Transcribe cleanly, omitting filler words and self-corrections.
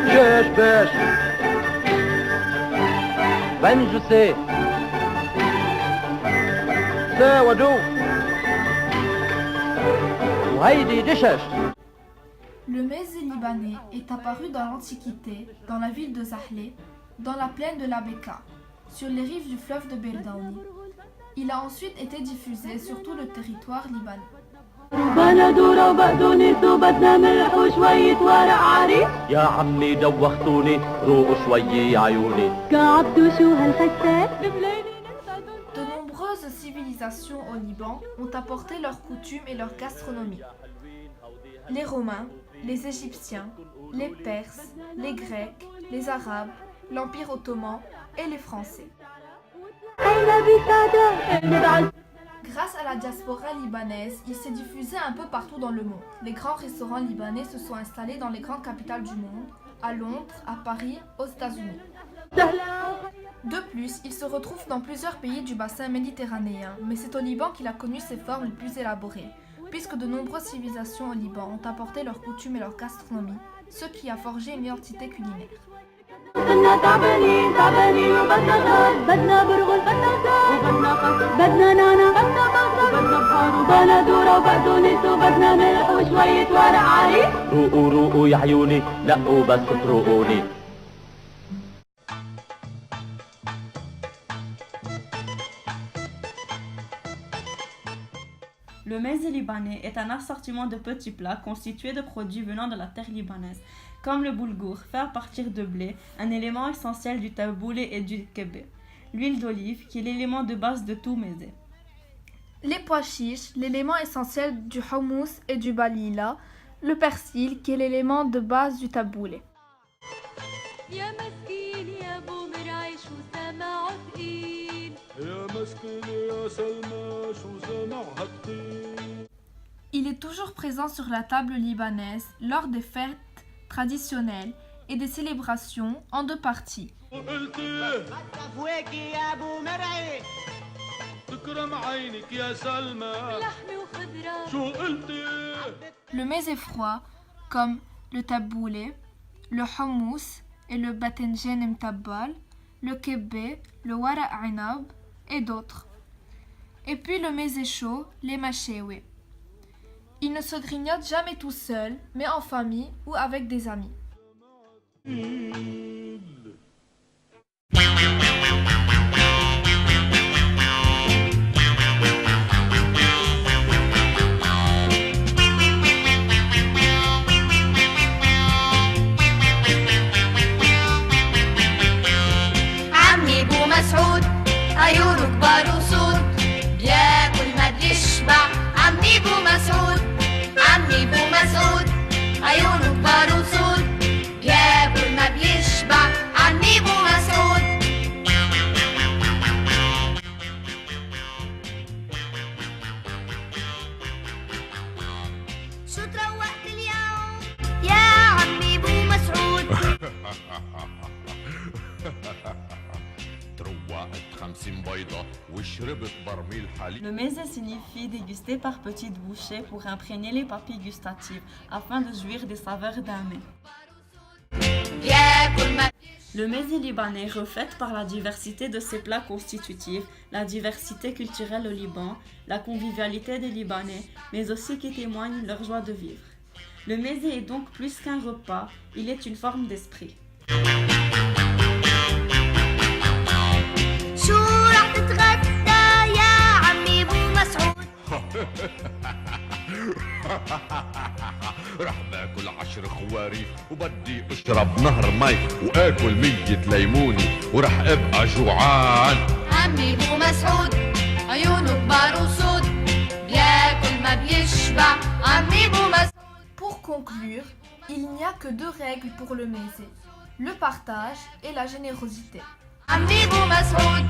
جيش باش بنجسي ساودو وهيدي دشش. Le mezze libanais est apparu dans l'Antiquité, dans la ville de Zahle, dans la plaine de la Beka, sur les rives du fleuve de Berdaouni. Il a ensuite été diffusé sur tout le territoire libanais. يا عمي دوختوني روقوا شوي يا عيوني. De nombreuses civilisations au Liban ont apporté leurs coutumes et leur gastronomie. Les Romains, les Égyptiens, les Perses, les Grecs, les Arabes, l'Empire ottoman et les Français. Grâce à la diaspora libanaise, il s'est diffusé un peu partout dans le monde. Les grands restaurants libanais se sont installés dans les grandes capitales du monde, à Londres, à Paris, aux États-Unis. De plus, il se retrouve dans plusieurs pays du bassin méditerranéen, mais c'est au Liban qu'il a connu ses formes les plus élaborées, puisque de nombreuses civilisations au Liban ont apporté leurs coutumes et leur gastronomie, ce qui a forgé une identité culinaire. روقوا روقوا يا عيوني لقوا بس تروقوني. Le mezze libanais est un assortiment de petits plats constitués de produits venant de la terre libanaise, comme le boulgour, fait à partir de blé, un élément essentiel du taboulé et du kebé. L'huile d'olive, qui est l'élément de base de tout mezze. Les pois chiches, l'élément essentiel du houmous et du balila. Le persil, qui est l'élément de base du taboulé. Il est toujours présent sur la table libanaise lors des fêtes traditionnelles et des célébrations en deux parties. Le mezze froid, comme le taboulé, le houmous et le batenjen mtabbal, le kebé, le wara' inab et d'autres. Et puis le mezze chaud, les machewe. Il ne se grignote jamais tout seul, mais en famille ou avec des amis. عيونه كبار وسود بياكل ما بيشبع عمي بو مسعود عمي بو مسعود عيونه كبار وسود بياكل ما بيشبع عمي بو مسعود. شو تروقت اليوم يا عمي بو مسعود. Le mezze signifie déguster par petites bouchées pour imprégner les papilles gustatives afin de jouir des saveurs d'un mets. Le mezze libanais reflète par la diversité de ses plats constitutifs, la diversité culturelle au Liban, la convivialité des Libanais, mais aussi qui témoigne leur joie de vivre. Le mezze est donc plus qu'un repas, il est une forme d'esprit. رح باكل 10 خواريف وبدي اشرب نهر مي واكل 100 ليموني ورح ابقى جوعان. عمي بو مسعود عيونه كبار وسود بياكل ما بيشبع عمي بو مسعود. Pour conclure, il n'y a que deux règles pour le mezze, le partage et la générosité. عمي بو مسعود